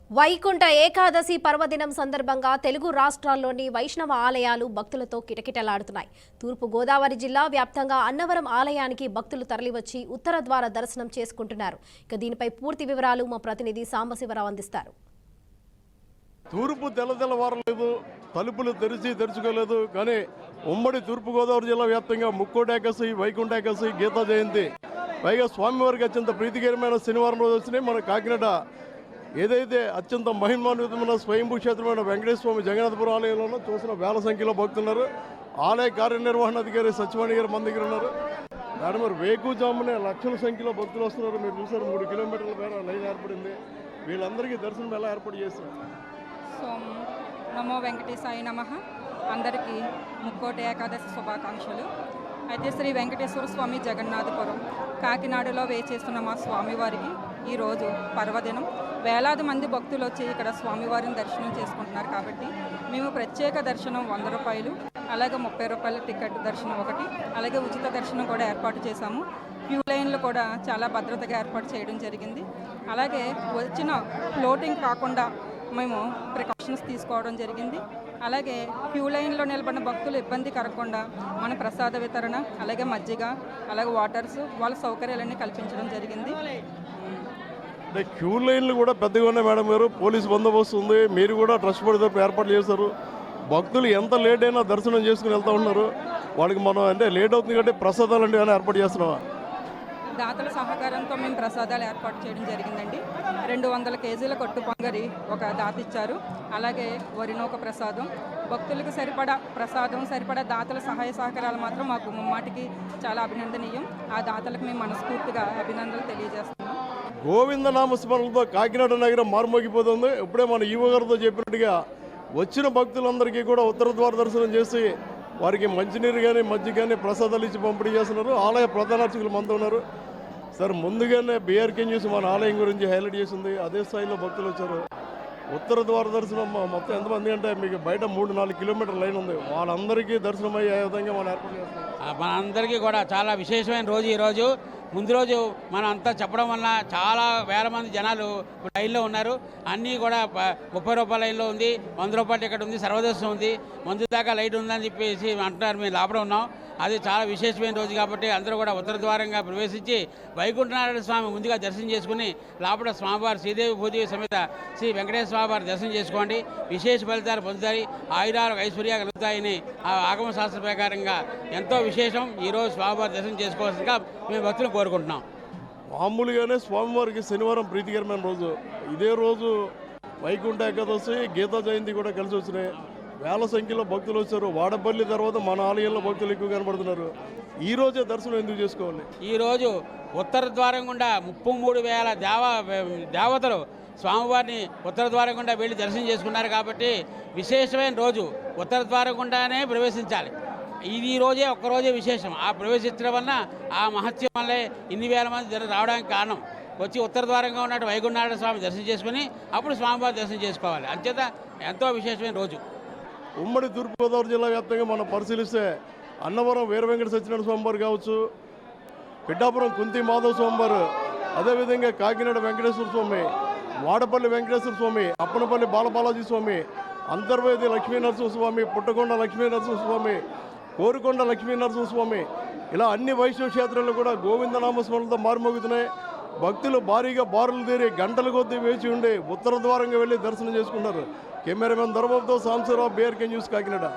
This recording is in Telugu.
వైకుంఠ ఏకాదశి పర్వదినం సందర్భంగా తెలుగు రాష్ట్రాల్లోని వైష్ణవ ఆలయాలు భక్తులతో కిటకిటలాడుతున్నాయి. తూర్పు గోదావరి జిల్లా వ్యాప్తంగా అన్నవరం ఆలయానికి భక్తులు తరలివచ్చి ఉత్తర ద్వార దర్శనం చేసుకుంటున్నారు. ఇక దీనిపై పూర్తి వివరాలు మా ప్రతినిధి సాంబశివరావు అందిస్తారు. తూర్పు తెల్లవారలేదు, తలుపులు తెరుచుకోలేదు. కానీ ఉమ్మడి తూర్పు గోదావరి జిల్లా వ్యాప్తంగా ముక్కోటి ఏకాదశి, వైకుంఠ ఏకాదశి, గీతా జయంతి, పైగా స్వామివారికి అత్యంత ప్రీతికరమైన శనివారం రోజు వచ్చినాయి. మన కాకినాడ ఏదైతే అత్యంత మహిమాన్వితమైన స్వయంభూ క్షేత్రమైన వెంకటేశ్వర స్వామి జగన్నాథపురం ఆలయంలోనూ చూసిన వేల సంఖ్యలో భక్తున్నారు. ఆలయ కార్యనిర్వహణాధికారి సచివాణి గారు మన దగ్గర ఉన్నారు. దాని మరి వేకుజామునే లక్షల సంఖ్యలో భక్తులు వస్తున్నారు. మీరు చూసారు, 3 కిలోమీటర్ల మేర లైన్ ఏర్పడింది. వీళ్ళందరికీ దర్శనం ఎలా ఏర్పాటు చేస్తారు? నమో వెంకటేశాయ నమః. అందరికీ ముక్కోటి ఏకాదశి శుభాకాంక్షలు. అయితే శ్రీ వెంకటేశ్వర స్వామి జగన్నాథపురం కాకినాడలో వేచేస్తున్న మా స్వామివారికి ఈరోజు పర్వదినం. వేలాది మంది భక్తులు వచ్చి ఇక్కడ స్వామివారిని దర్శనం చేసుకుంటున్నారు. కాబట్టి మేము ప్రత్యేక దర్శనం 100 రూపాయలు, అలాగే 30 రూపాయల టికెట్ దర్శనం ఒకటి, అలాగే ఉచిత దర్శనం కూడా ఏర్పాటు చేశాము. క్యూ లైన్లు కూడా చాలా భద్రతగా ఏర్పాటు చేయడం జరిగింది. అలాగే వచ్చిన ఫ్లోటింగ్ కాకుండా మేము ప్రికాషన్స్ తీసుకోవడం జరిగింది. అలాగే క్యూ లైన్లో నిలబడిన భక్తులు ఇబ్బంది కలగకుండా మన ప్రసాద వితరణ, అలాగే మజ్జిగ, అలాగే వాటర్స్, వాళ్ళ సౌకర్యాలన్నీ కల్పించడం జరిగింది. అంటే క్యూ లైన్లు కూడా పెద్దగా ఉన్నాయి మేడం గారు. పోలీసు బందోబస్తు ఉంది. మీరు కూడా ట్రస్ట్ బోర్డు తరపు ఏర్పాటు చేశారు. భక్తులు ఎంత లేట్ అయినా దర్శనం చేసుకుని వెళ్తూ ఉన్నారు. వాళ్ళకి మనం అంటే లేట్ అవుతుంది కాబట్టి ప్రసాదాలు అంటే ఏర్పాటు చేస్తున్నావా? దాతల సహకారంతో మేము ప్రసాదాలు ఏర్పాటు చేయడం జరిగిందండి. 200 కేజీల కొట్టు పొంగరి ఒక దాత ఇచ్చారు. అలాగే వరినోక ప్రసాదం, భక్తులకు సరిపడా ప్రసాదం, సరిపడా దాతల సహాయ సహకారాలు మాత్రం మాకు ముమ్మాటికి చాలా అభినందనీయం. ఆ దాతలకు మేము మనస్ఫూర్తిగా అభినందనలు తెలియజేస్తున్నాం. గోవిందనామ స్మరణలతో కాకినాడ నగరం మారుమోగిపోతుంది. ఇప్పుడే మన ఈవో గారితో చెప్పినట్టుగా వచ్చిన భక్తులందరికీ కూడా ఉత్తర ద్వార దర్శనం చేసి వారికి మంచినీరు కానీ మజ్జిగ కానీ ప్రసాదాలు ఇచ్చి పంపిణీ చేస్తున్నారు. ఆలయ ప్రధాన అర్చకులు మనతో ఉన్నారు. సార్, ముందుగానే బీఆర్కే న్యూస్ మన ఆలయం గురించి హైలైట్ చేసింది. అదే స్థాయిలో భక్తులు వచ్చారు. ఉత్తర ద్వార దర్శనం మొత్తం ఎంతమంది అంటే మీకు బయట 3-4 కిలోమీటర్ల లైన్ ఉంది. వాళ్ళందరికీ దర్శనం అయ్యే విధంగా మనం ఏర్పాటు చేస్తున్నాం. మనందరికీ కూడా చాలా విశేషమైన రోజు ఈరోజు. ముందు రోజు మనం అంతా చెప్పడం వల్ల చాలా వేల మంది జనాలు లైన్లో ఉన్నారు. అన్నీ కూడా 30 రూపాయల లైన్లో ఉంది, 100 రూపాయల టికెట్ ఉంది, సర్వదర్శనం ఉంది, మందు దాకా లైట్ ఉందని చెప్పేసి అంటున్నారు. మేము లోపల ఉన్నాం. అది చాలా విశేషమైన రోజు కాబట్టి అందరూ కూడా ఉత్తర ద్వారంగా ప్రవేశించి వైకుంఠనారాయణ స్వామి ముందుగా దర్శనం చేసుకుని లోపల స్వామివారి శ్రీదేవి భూదేవి సమేత శ్రీ వెంకటేశ్వర స్వామివారి దర్శనం చేసుకోండి. విశేష ఫలితాలు పొందుతాయి, ఆయురాలు ఐశ్వర్యాలు కలుగుతాయని ఆ ఆగమ శాస్త్ర ప్రకారంగా ఎంతో విశేషం. ఈరోజు స్వామివారి దర్శనం చేసుకోవాల్సిందిగా మేము భక్తులు కోరుకుంటున్నాం. మామూలుగానే స్వామివారికి శనివారం ప్రీతికరమైన రోజు. ఇదే రోజు వైకుంఠ ఏకాదశి, గీతా జయంతి కూడా కలిసి వచ్చినాయి. వేల సంఖ్యలో భక్తులు వచ్చారు. వాడపల్లి తర్వాత మన ఆలయంలో భక్తులు ఎక్కువ కనబడుతున్నారు. ఈ రోజే దర్శనం ఎందుకు చేసుకోవాలి? ఈరోజు ఉత్తర ద్వారం గుండా 33,000 దేవతలు స్వామివారిని ఉత్తర ద్వారం గుండా వెళ్ళి దర్శనం చేసుకున్నారు. కాబట్టి విశేషమైన రోజు. ఉత్తర ద్వారం గుండానే ప్రవేశించాలి. ఇది రోజే ఒక్కరోజే విశేషం. ఆ ప్రవేశించడం వలన ఆ మహత్యం వల్లే ఇన్ని వేల మంది రావడానికి కారణం. వచ్చి ఉత్తర ద్వారంగా ఉన్నట్టు వైకుంఠనారాయణ స్వామి దర్శనం చేసుకుని అప్పుడు స్వామివారి దర్శనం చేసుకోవాలి. అంచేత ఎంతో విశేషమైన రోజు. ఉమ్మడి తూర్పుగోదావరి జిల్లా వ్యాప్తంగా మనం పరిశీలిస్తే అన్నవరం వీర వెంకట సత్యనారాయణ స్వామివారు కావచ్చు, పిఠాపురం కుంతి మాధవ స్వామివారు, అదేవిధంగా కాకినాడ వెంకటేశ్వర స్వామి, వాడపల్లి వెంకటేశ్వర స్వామి, అప్పనపల్లి బాలబాలాజీ స్వామి, అంతర్వేది లక్ష్మీనరసింహస్వామి, పుట్టకొండ లక్ష్మీనరసింహస్వామి, కోరుకొండ లక్ష్మీనరసింహస్వామి, ఇలా అన్ని వైష్ణవ క్షేత్రాలు కూడా గోవిందనామస్మరణలతో మారుమోగుతున్నాయి. భక్తులు భారీగా బారులు తీరి గంటల కొద్దీ వేచి ఉండి ఉత్తర ద్వారంగా వెళ్ళి దర్శనం చేసుకున్నారు. కెమెరామెన్ ధర్మబాబుతో సాంబశివరావు, బీఆర్కే న్యూస్, కాకినాడ.